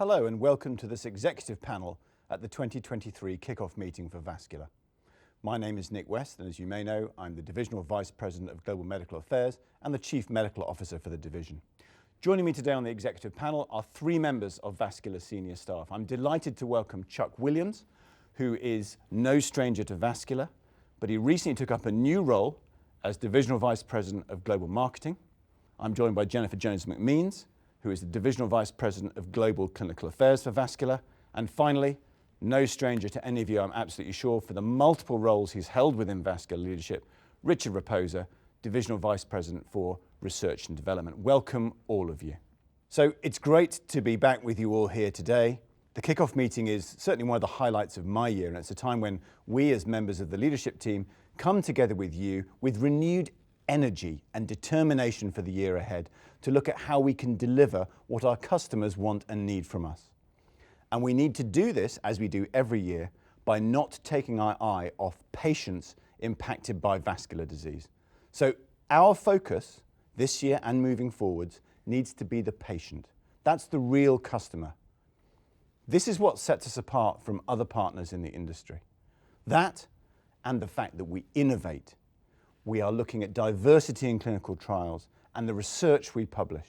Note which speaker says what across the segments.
Speaker 1: Hello and welcome to this executive panel at the 2023 kickoff meeting for Vascular. My name is Nick West, and as you may know, I'm the Divisional Vice President of Global Medical Affairs and the Chief Medical Officer for the division. Joining me today on the executive panel are three members of Vascular senior staff. I'm delighted to welcome Chuck Williams, who is no stranger to Vascular, but he recently took up a new role as Divisional Vice President of Global Marketing. I'm joined by Jennifer Jones-McMeans, who is the Divisional Vice President of Global Clinical Affairs for Vascular. And finally, no stranger to any of you, I'm absolutely sure, for the multiple roles he's held within Vascular leadership, Richard Raposa, Divisional Vice President for Research and Development. Welcome, all of you. So it's great to be back with you all here today. The kickoff meeting is certainly one of the highlights of my year, and it's a time when we as members of the leadership team come together with you with renewed energy and determination for the year ahead to look at how we can deliver what our customers want and need from us. And we need to do this, as we do every year, by not taking our eye off patients impacted by vascular disease. So our focus this year and moving forwards needs to be the patient. That's the real customer. This is what sets us apart from other partners in the industry. That and the fact that we innovate. We are looking at diversity in clinical trials and the research we publish.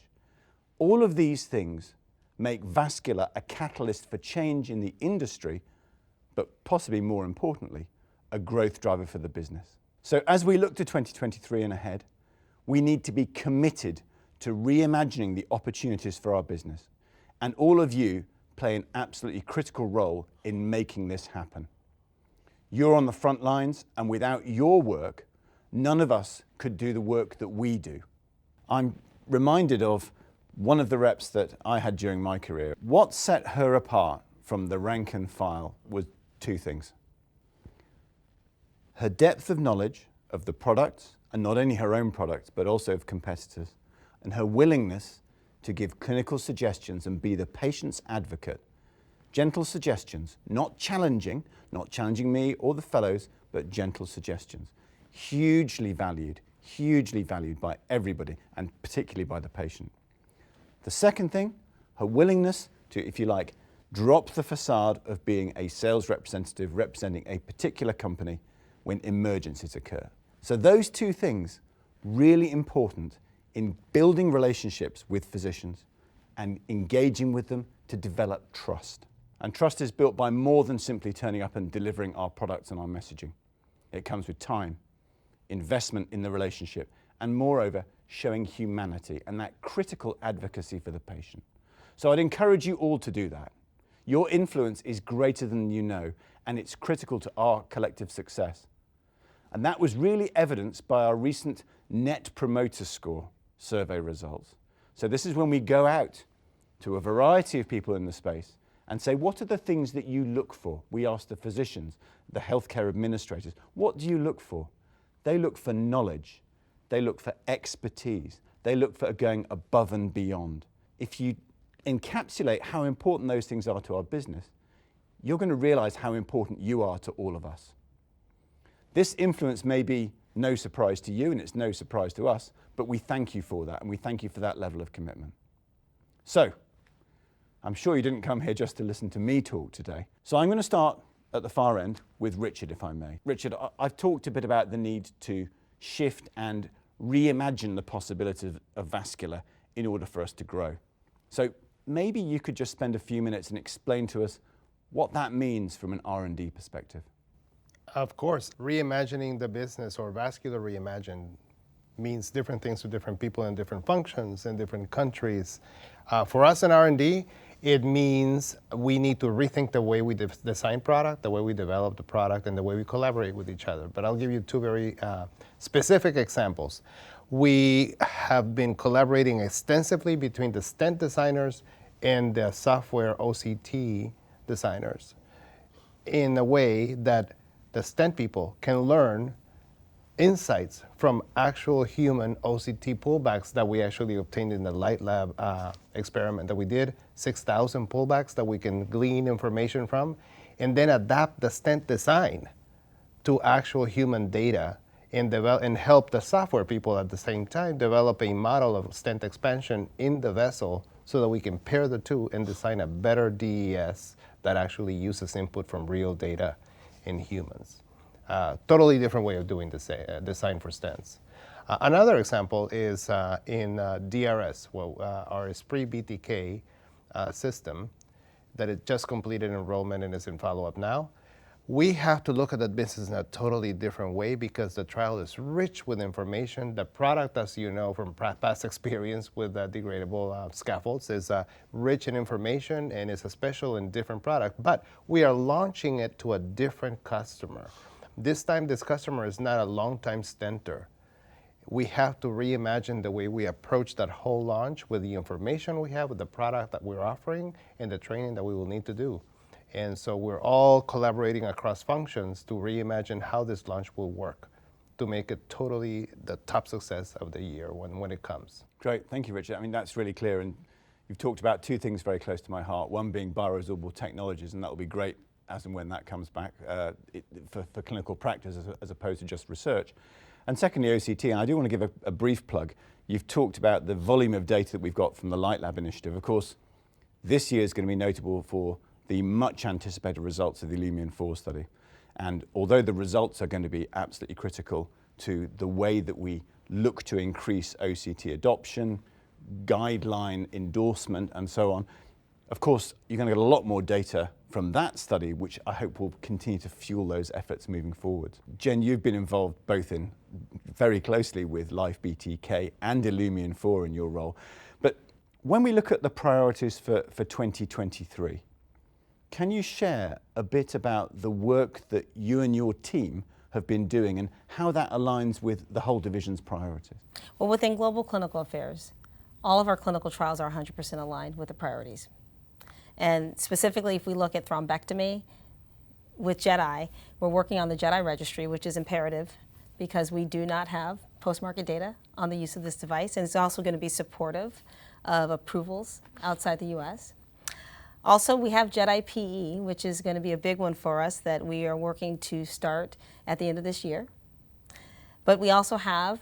Speaker 1: All of these things make Vascular a catalyst for change in the industry, but possibly more importantly, a growth driver for the business. So as we look to 2023 and ahead, we need to be committed to reimagining the opportunities for our business. And all of you play an absolutely critical role in making this happen. You're on the front lines, and without your work, none of us could do the work that we do. I'm reminded of one of the reps that I had during my career. What set her apart from the rank and file was two things. Her depth of knowledge of the products, and not only her own products, but also of competitors, and her willingness to give clinical suggestions and be the patient's advocate. Gentle suggestions, not challenging me or the fellows, but gentle suggestions. Hugely valued by everybody, and particularly by the patient. The second thing, her willingness to, if you like, drop the facade of being a sales representative representing a particular company when emergencies occur. So those two things, really important in building relationships with physicians and engaging with them to develop trust. And trust is built by more than simply turning up and delivering our products and our messaging. It comes with time, investment in the relationship, and moreover, showing humanity and that critical advocacy for the patient. So I'd encourage you all to do that. Your influence is greater than you know, and it's critical to our collective success. And that was really evidenced by our recent Net Promoter Score survey results. So this is when we go out to a variety of people in the space and say, what are the things that you look for? We ask the physicians, the healthcare administrators, what do you look for? They look for knowledge. They look for expertise. They look for going above and beyond. If you encapsulate how important those things are to our business, you're going to realize how important you are to all of us. This influence may be no surprise to you, and it's no surprise to us, but we thank you for that, and we thank you for that level of commitment. So, I'm sure you didn't come here just to listen to me talk today. So I'm going to start at the far end with Richard, if I may. Richard, I've talked a bit about the need to shift and reimagine the possibilities of Vascular in order for us to grow. So maybe you could just spend a few minutes and explain to us what that means from an R&D perspective.
Speaker 2: Of course, reimagining the business or Vascular reimagined means different things to different people in different functions in different countries. For us in R&D, it means we need to rethink the way we design product, the way we develop the product, and the way we collaborate with each other. But I'll give you two very specific examples. We have been collaborating extensively between the stent designers and the software OCT designers in a way that the stent people can learn insights from actual human OCT pullbacks that we actually obtained in the Light Lab experiment that we did, 6,000 pullbacks that we can glean information from, and then adapt the stent design to actual human data and help the software people at the same time develop a model of stent expansion in the vessel so that we can pair the two and design a better DES that actually uses input from real data in humans. Totally different way of doing design for stents. Another example is in DRS, our Esprit BTK system that it just completed enrollment and is in follow-up now. We have to look at that business in a totally different way because the trial is rich with information. The product, as you know from past experience with degradable scaffolds, is rich in information and is a special and different product. But we are launching it to a different customer. This time, this customer is not a long-time stenter. We have to reimagine the way we approach that whole launch with the information we have, with the product that we're offering, and the training that we will need to do. And so we're all collaborating across functions to reimagine how this launch will work to make it totally the top success of the year when it comes.
Speaker 1: Great, thank you, Richard. I mean, that's really clear. And you've talked about two things very close to my heart, one being bioresorbable technologies, and that will be great as and when that comes back for clinical practice as opposed to just research. And secondly, OCT, and I do want to give a brief plug. You've talked about the volume of data that we've got from the Light Lab initiative. Of course, this year is going to be notable for the much anticipated results of the Illumian 4 study. And although the results are going to be absolutely critical to the way that we look to increase OCT adoption, guideline endorsement, and so on, of course, you're going to get a lot more data from that study, which I hope will continue to fuel those efforts moving forward. Jen, you've been involved both in very closely with Life BTK and Illumian 4 in your role. But when we look at the priorities for 2023, can you share a bit about the work that you and your team have been doing and how that aligns with the whole division's priorities?
Speaker 3: Well, within Global Clinical Affairs, all of our clinical trials are 100% aligned with the priorities. And specifically, if we look at thrombectomy with JEDI, we're working on the JEDI registry, which is imperative because we do not have post-market data on the use of this device, and it's also going to be supportive of approvals outside the U.S. Also, we have JEDI PE, which is going to be a big one for us that we are working to start at the end of this year. But we also have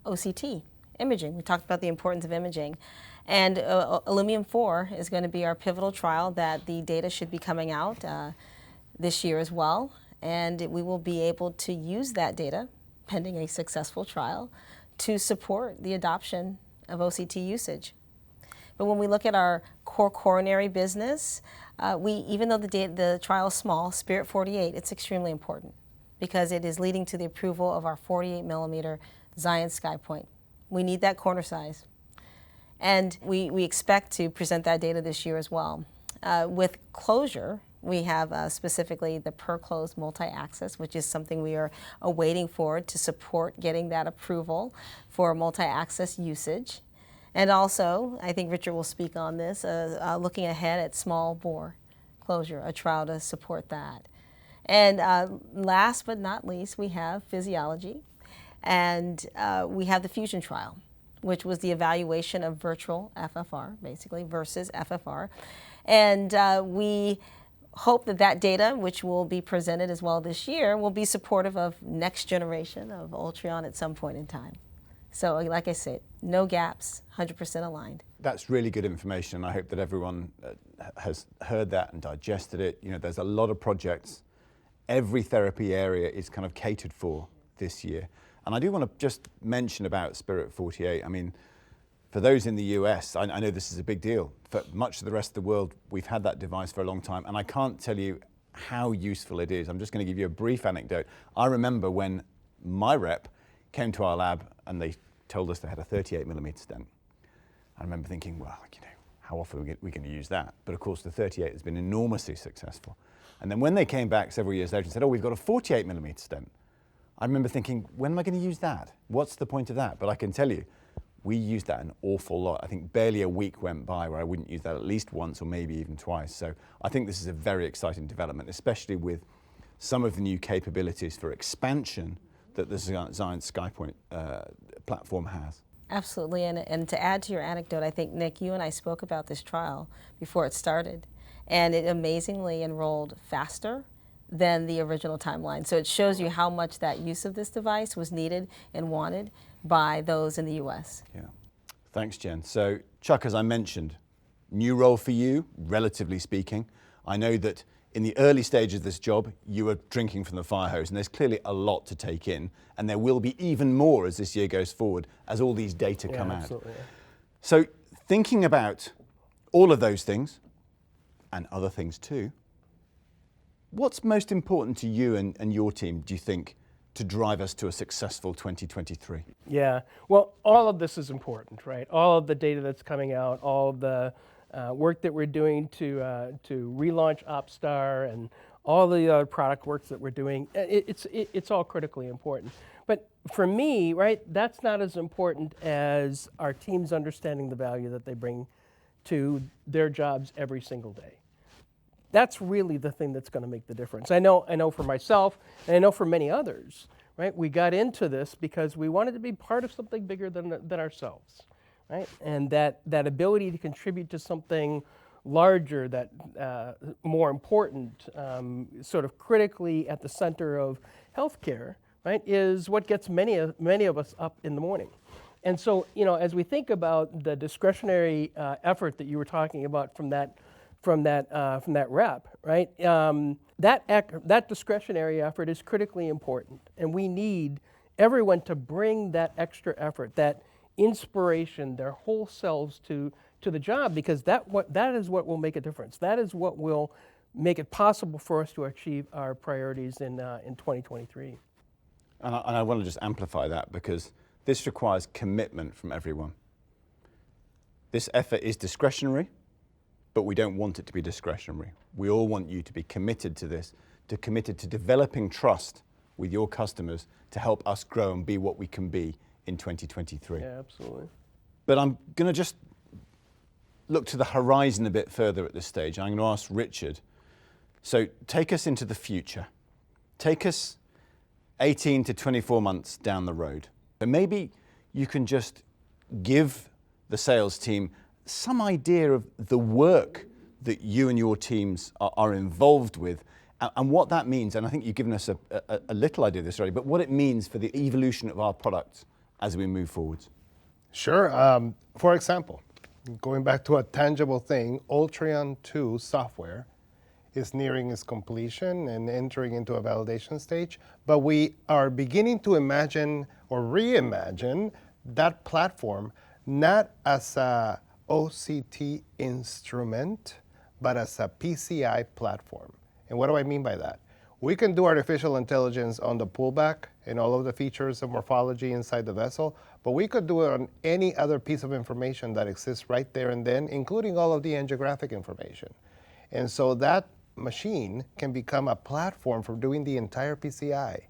Speaker 3: OCT, imaging. We talked about the importance of imaging. And Illumian 4 is going to be our pivotal trial that the data should be coming out this year as well. And we will be able to use that data, pending a successful trial, to support the adoption of OCT usage. But when we look at our core coronary business, even though the trial is small, Spirit 48, it's extremely important because it is leading to the approval of our 48 millimeter Zion SkyPoint. We need that corner size. And we expect to present that data this year as well. With closure, we have specifically the per-closed multi-access, which is something we are awaiting for to support getting that approval for multi-access usage. And also, I think Richard will speak on this, looking ahead at small bore closure, a trial to support that. And last but not least, we have physiology, and we have the Fusion trial, which was the evaluation of virtual FFR, basically, versus FFR. And we hope that that data, which will be presented as well this year, will be supportive of next generation of Ultron at some point in time. So like I said, no gaps, 100% aligned.
Speaker 1: That's really good information, and I hope that everyone has heard that and digested it. You know, there's a lot of projects. Every therapy area is kind of catered for this year. And I do want to just mention about Spirit 48. I mean, for those in the US, I know this is a big deal. For much of the rest of the world, we've had that device for a long time, and I can't tell you how useful it is. I'm just going to give you a brief anecdote. I remember when my rep came to our lab and they told us they had a 38 millimeter stent. I remember thinking, well, you know, how often are we going to use that? But of course, the 38 has been enormously successful. And then when they came back several years later and said, oh, we've got a 48 millimeter stent, I remember thinking, when am I going to use that? What's the point of that? But I can tell you, we used that an awful lot. I think barely a week went by where I wouldn't use that at least once or maybe even twice. So I think this is a very exciting development, especially with some of the new capabilities for expansion that the Zion SkyPoint platform has.
Speaker 3: Absolutely, and to add to your anecdote, I think, Nick, you and I spoke about this trial before it started, and it amazingly enrolled faster than the original timeline. So it shows you how much that use of this device was needed and wanted by those in the US.
Speaker 1: Yeah. Thanks, Jen. So, Chuck, as I mentioned, new role for you, relatively speaking. I know that in the early stages of this job, you were drinking from the fire hose, and there's clearly a lot to take in, and there will be even more as this year goes forward, as all these data come out.
Speaker 2: Absolutely.
Speaker 1: So, thinking about all of those things, and other things too, what's most important to you and your team, do you think, to drive us to a successful 2023?
Speaker 4: Yeah, well, all of this is important, right? All of the data that's coming out, all of the work that we're doing to relaunch OpStar and all the other product works that we're doing, it's all critically important. But for me, right, that's not as important as our teams understanding the value that they bring to their jobs every single day. That's really the thing that's going to make the difference. I know for myself, and I know for many others, right? We got into this because we wanted to be part of something bigger than ourselves, right? And that ability to contribute to something larger, that more important, sort of critically at the center of healthcare, right, is what gets many of us up in the morning. And so, as we think about the discretionary effort that you were talking about from that rep, right? That discretionary effort is critically important, and we need everyone to bring that extra effort, that inspiration, their whole selves to the job, because that is what will make a difference. That is what will make it possible for us to achieve our priorities in 2023.
Speaker 1: And I want to just amplify that, because this requires commitment from everyone. This effort is discretionary, but we don't want it to be discretionary. We all want you to be committed to this, committed to developing trust with your customers to help us grow and be what we can be in 2023.
Speaker 4: Yeah, absolutely.
Speaker 1: But I'm going to just look to the horizon a bit further at this stage. I'm going to ask Richard, so take us into the future. Take us 18 to 24 months down the road. And maybe you can just give the sales team some idea of the work that you and your teams are involved with and what that means. And I think you've given us a little idea of this already, but what it means for the evolution of our products as we move forwards.
Speaker 2: Sure. For example, going back to a tangible thing, Ultron 2 software is nearing its completion and entering into a validation stage, but we are beginning to imagine or reimagine that platform not as a OCT instrument, but as a PCI platform. And what do I mean by that? We can do artificial intelligence on the pullback and all of the features of morphology inside the vessel, but we could do it on any other piece of information that exists right there and then, including all of the angiographic information. And so that machine can become a platform for doing the entire PCI.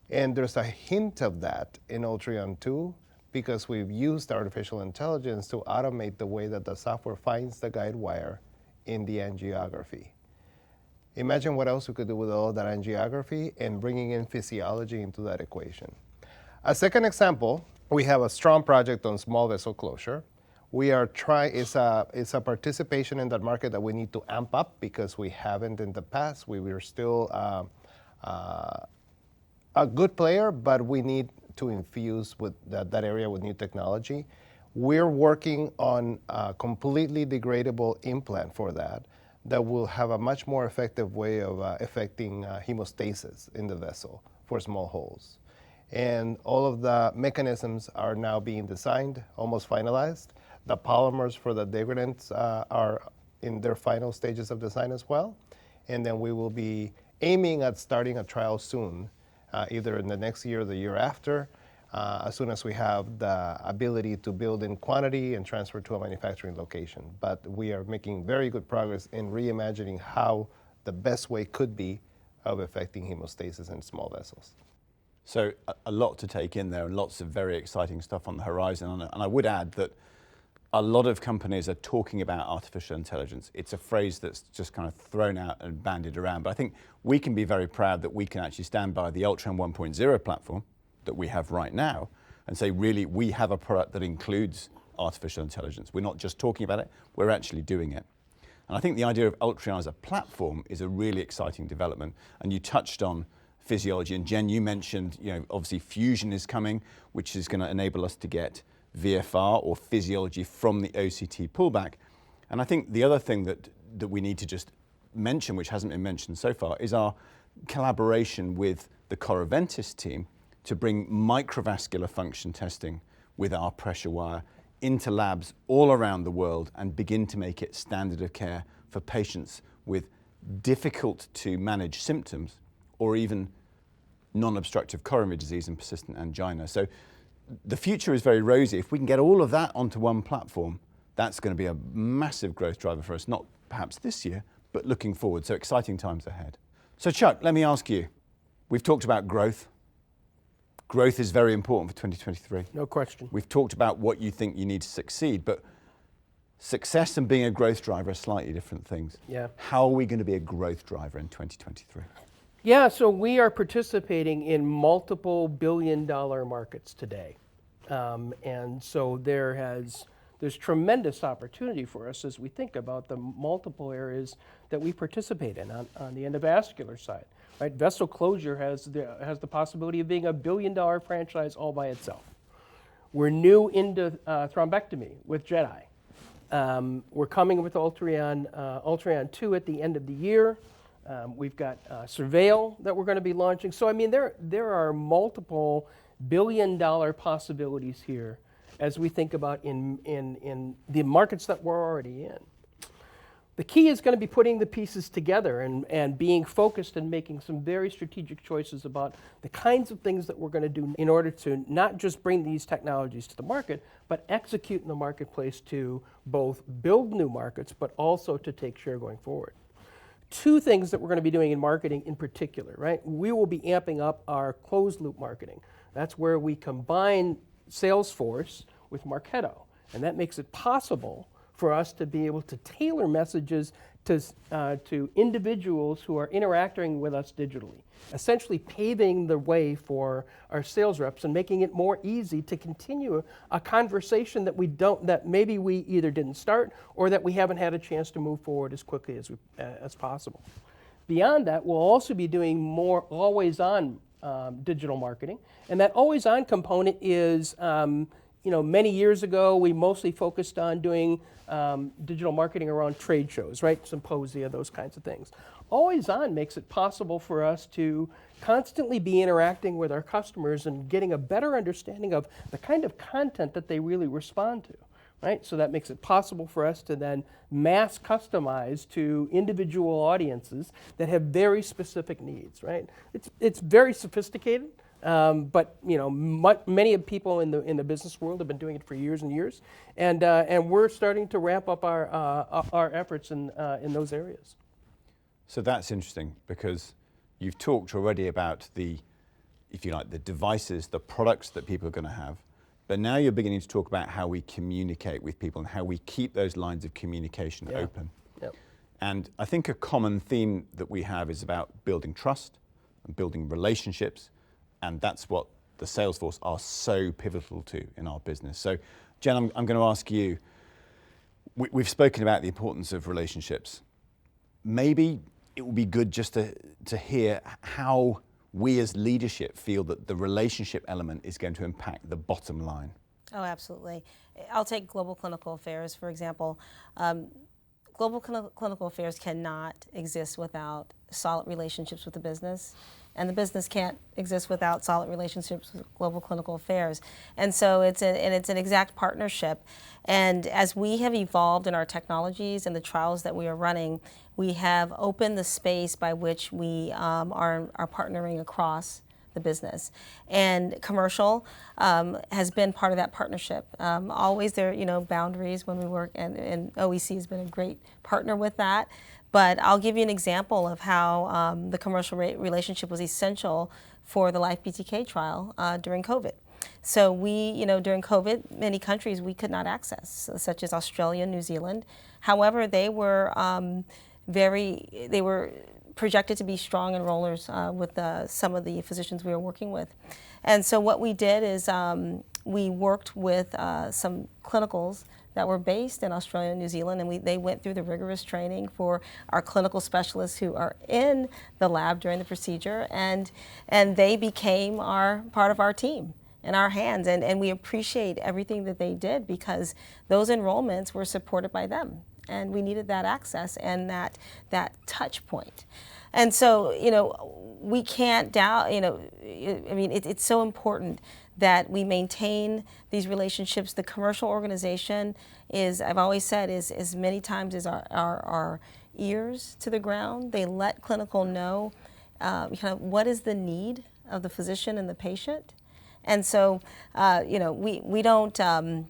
Speaker 2: And there's a hint of that in Ultron 2, because we've used artificial intelligence to automate the way that the software finds the guide wire in the angiography. Imagine what else we could do with all of that angiography and bringing in physiology into that equation. A second example, we have a strong project on small vessel closure. We are it's a participation in that market that we need to amp up because we haven't in the past. We were still a good player, but we need to infuse with that area with new technology. We're working on a completely degradable implant for that will have a much more effective way of affecting hemostasis in the vessel for small holes. And all of the mechanisms are now being designed, almost finalized. The polymers for the degradants are in their final stages of design as well. And then we will be aiming at starting a trial soon, either in the next year or the year after, as soon as we have the ability to build in quantity and transfer to a manufacturing location. But we are making very good progress in reimagining how the best way could be of affecting hemostasis in small vessels.
Speaker 1: So a lot to take in there and lots of very exciting stuff on the horizon. And I would add that a lot of companies are talking about artificial intelligence. It's a phrase that's just kind of thrown out and bandied around. But I think we can be very proud that we can actually stand by the Ultron 1.0 platform that we have right now and say, really, we have a product that includes artificial intelligence. We're not just talking about it, we're actually doing it. And I think the idea of Ultron as a platform is a really exciting development. And you touched on physiology. And Jen, you mentioned, obviously fusion is coming, which is going to enable us to get VFR or physiology from the OCT pullback. And I think the other thing that we need to just mention, which hasn't been mentioned so far, is our collaboration with the Corriventis team to bring microvascular function testing with our pressure wire into labs all around the world and begin to make it standard of care for patients with difficult to manage symptoms or even non-obstructive coronary disease and persistent angina. So the future is very rosy. If we can get all of that onto one platform, that's going to be a massive growth driver for us, not perhaps this year, but looking forward. So exciting times ahead. So Chuck, let me ask you, we've talked about growth. Growth is very important for 2023.
Speaker 4: No question.
Speaker 1: We've talked about what you think you need to succeed, but success and being a growth driver are slightly different things.
Speaker 4: Yeah.
Speaker 1: How are we going to be a growth driver in 2023?
Speaker 4: Yeah, so we are participating in multiple billion-dollar markets today. And so there's tremendous opportunity for us as we think about the multiple areas that we participate in on the endovascular side. Right? Vessel closure has the possibility of being a billion-dollar franchise all by itself. We're new into thrombectomy with JEDI. We're coming with Ultron 2 at the end of the year. We've got Surveil that we're going to be launching. So I mean, there are multiple billion-dollar possibilities here as we think about in the markets that we're already in. The key is going to be putting the pieces together and being focused and making some very strategic choices about the kinds of things that we're going to do in order to not just bring these technologies to the market, but execute in the marketplace to both build new markets, but also to take share going forward. Two things that we're going to be doing in marketing in particular, right? We will be amping up our closed loop marketing. That's where we combine Salesforce with Marketo, and that makes it possible for us to be able to tailor messages to individuals who are interacting with us digitally, essentially paving the way for our sales reps and making it more easy to continue a conversation that maybe we either didn't start or that we haven't had a chance to move forward as quickly as possible. Beyond that, we'll also be doing more always-on digital marketing, and that always-on component is many years ago, we mostly focused on doing digital marketing around trade shows, right? Symposia, those kinds of things. Always On makes it possible for us to constantly be interacting with our customers and getting a better understanding of the kind of content that they really respond to, right? So that makes it possible for us to then mass customize to individual audiences that have very specific needs, right? It's very sophisticated. But many of people in the business world have been doing it for years and years, and we're starting to ramp up our efforts in those areas.
Speaker 1: So that's interesting because you've talked already about the devices, the products that people are going to have, but now you're beginning to talk about how we communicate with people and how we keep those lines of communication open.
Speaker 4: Yep.
Speaker 1: And I think a common theme that we have is about building trust and building relationships. And that's what the Salesforce are so pivotal to in our business. So, Jen, I'm going to ask you, we've spoken about the importance of relationships. Maybe it would be good just to hear how we as leadership feel that the relationship element is going to impact the bottom line.
Speaker 3: Oh, absolutely. I'll take global clinical affairs, for example. Global clinical affairs cannot exist without solid relationships with the business. And the business can't exist without solid relationships with global clinical affairs. And so it's an exact partnership. And as we have evolved in our technologies and the trials that we are running, we have opened the space by which we are partnering across the business. And commercial has been part of that partnership. Always there are boundaries when we work, and OEC has been a great partner with that. But I'll give you an example of how the commercial relationship was essential for the Life BTK trial during COVID. So during COVID, many countries we could not access, such as Australia and New Zealand. However, they were projected to be strong enrollers with some of the physicians we were working with. And so what we did is we worked with some clinicals that were based in Australia and New Zealand, and they went through the rigorous training for our clinical specialists who are in the lab during the procedure, and they became part of our team in our hands, and we appreciate everything that they did because those enrollments were supported by them, and we needed that access and that touch point. And so, we can't doubt, it's so important that we maintain these relationships. The commercial organization is, I've always said, is as many times as our ears to the ground. They let clinical know kind of what is the need of the physician and the patient. And so, we don't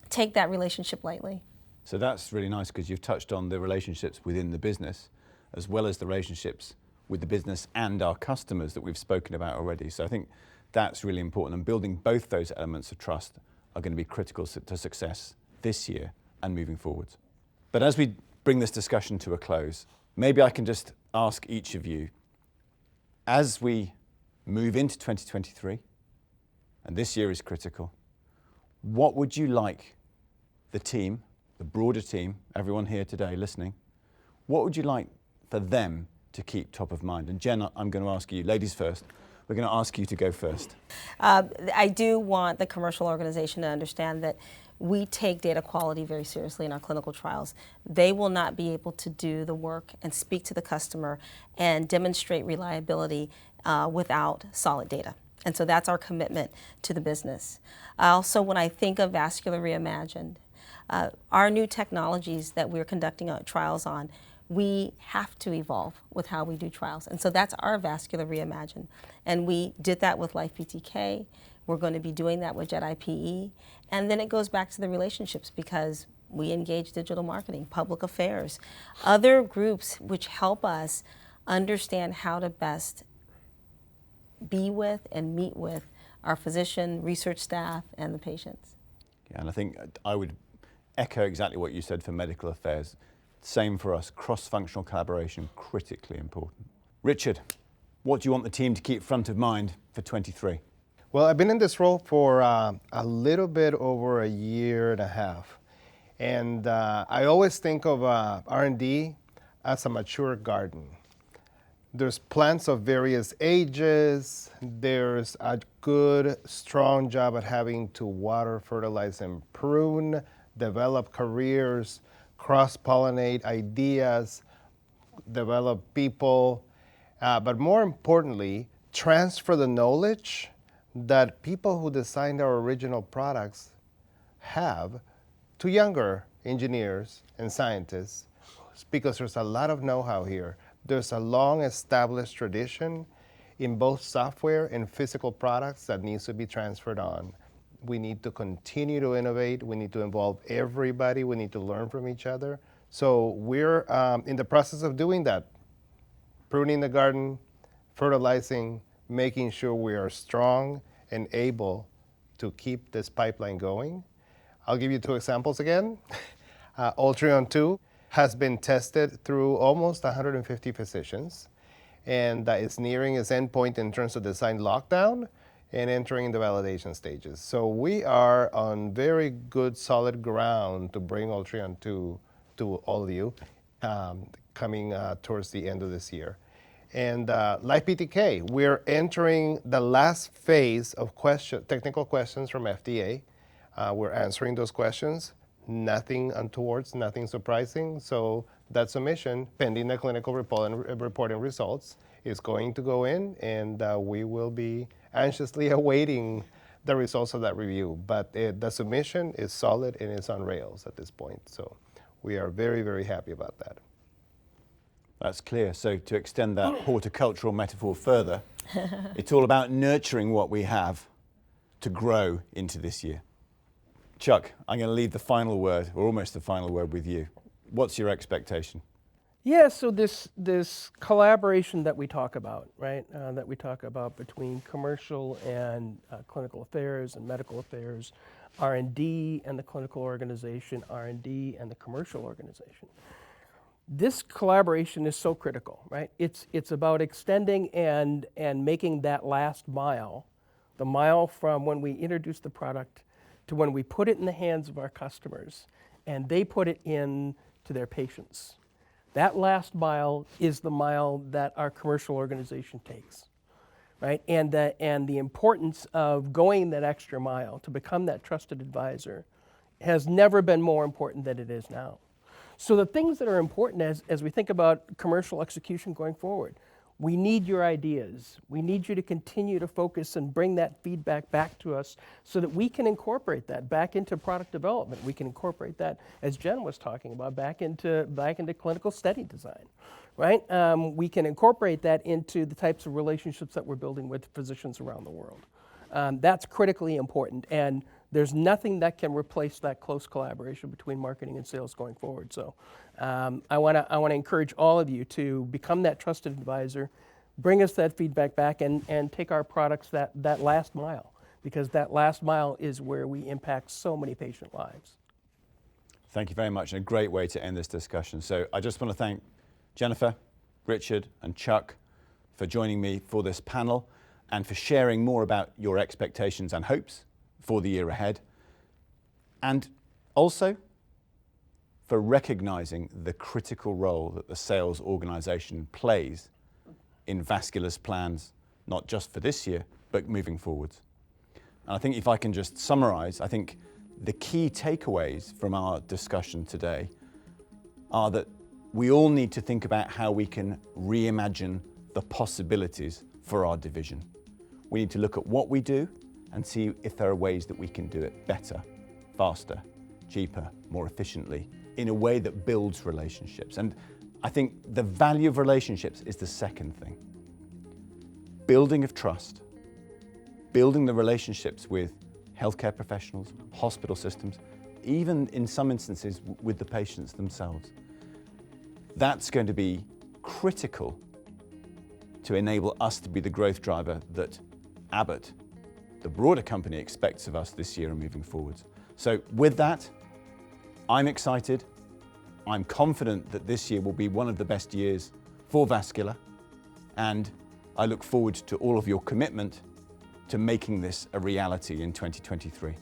Speaker 3: take that relationship lightly.
Speaker 1: So that's really nice because you've touched on the relationships within the business as well as the relationships with the business and our customers that we've spoken about already. So I think that's really important, and building both those elements of trust are going to be critical to success this year and moving forwards. But as we bring this discussion to a close, maybe I can just ask each of you, as we move into 2023, and this year is critical, what would you like the team, the broader team, everyone here today listening, what would you like for them to keep top of mind? And Jen, I'm going to ask you, ladies first, we're going to ask you to go first.
Speaker 3: I do want the commercial organization to understand that we take data quality very seriously in our clinical trials. They will not be able to do the work and speak to the customer and demonstrate reliability without solid data. And so that's our commitment to the business. Also, when I think of Vascular Reimagined, our new technologies that we're conducting trials on, we have to evolve with how we do trials. And so that's our Vascular Reimagined. And we did that with Life PTK. We're going to be doing that with JEDI PE. And then it goes back to the relationships because we engage digital marketing, public affairs, other groups which help us understand how to best be with and meet with our physician, research staff, and the patients.
Speaker 1: Yeah, and I think I would echo exactly what you said for medical affairs. Same for us, cross-functional collaboration, critically important. Richard, what do you want the team to keep front of mind for 23?
Speaker 2: Well, I've been in this role for a little bit over a year and a half. And I always think of R&D as a mature garden. There's plants of various ages. There's a good, strong job at having to water, fertilize, and prune, develop careers, cross-pollinate ideas, develop people, but more importantly, transfer the knowledge that people who designed our original products have to younger engineers and scientists, because there's a lot of know-how here. There's a long established tradition in both software and physical products that needs to be transferred on. We need to continue to innovate. We need to involve everybody. We need to learn from each other. So we're in the process of doing that, pruning the garden, fertilizing, making sure we are strong and able to keep this pipeline going. I'll give you two examples again. Ultron 2 has been tested through almost 150 physicians, and it's nearing its endpoint in terms of design lockdown and entering the validation stages. So we are on very good, solid ground to bring Ultron 2 to all of you coming towards the end of this year. And Life PTK, we're entering the last phase of technical questions from FDA. We're answering those questions. Nothing untowards, nothing surprising. So that submission, pending the clinical reporting results, is going to go in, and we will be anxiously awaiting the results of that review. But the submission is solid and it's on rails at this point. So we are very, very happy about that.
Speaker 1: That's clear. So to extend that horticultural metaphor further, it's all about nurturing what we have to grow into this year. Chuck, I'm going to leave the final word, or almost the final word, with you. What's your expectation?
Speaker 4: Yeah, so this collaboration that we talk about, right, that we talk about between commercial and clinical affairs and medical affairs, R&D and the clinical organization, R&D and the commercial organization. This collaboration is so critical, right? It's about extending and making that last mile the mile from when we introduce the product to when we put it in the hands of our customers and they put it in to their patients. That last mile is the mile that our commercial organization takes, right? And the importance of going that extra mile to become that trusted advisor has never been more important than it is now. So the things that are important as we think about commercial execution going forward, we need your ideas. We need you to continue to focus and bring that feedback back to us so that we can incorporate that back into product development. We can incorporate that, as Jen was talking about, back into clinical study design, right? We can incorporate that into the types of relationships that we're building with physicians around the world. That's critically important, and there's nothing that can replace that close collaboration between marketing and sales going forward. So I want to encourage all of you to become that trusted advisor, bring us that feedback back, and take our products that last mile, because that last mile is where we impact so many patient lives.
Speaker 1: Thank you very much, and a great way to end this discussion. So I just want to thank Jennifer, Richard, and Chuck for joining me for this panel and for sharing more about your expectations and hopes for the year ahead, and also for recognizing the critical role that the sales organization plays in Vascular's plans, not just for this year, but moving forwards. And I think if I can just summarize, I think the key takeaways from our discussion today are that we all need to think about how we can reimagine the possibilities for our division. We need to look at what we do and see if there are ways that we can do it better, faster, cheaper, more efficiently, in a way that builds relationships. And I think the value of relationships is the second thing. Building of trust, building the relationships with healthcare professionals, hospital systems, even in some instances with the patients themselves. That's going to be critical to enable us to be the growth driver that Abbott, the broader company, expects of us this year and moving forwards. So with that, I'm excited. I'm confident that this year will be one of the best years for Vascular, and I look forward to all of your commitment to making this a reality in 2023.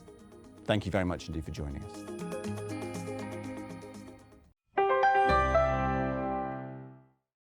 Speaker 1: Thank you very much indeed for joining us.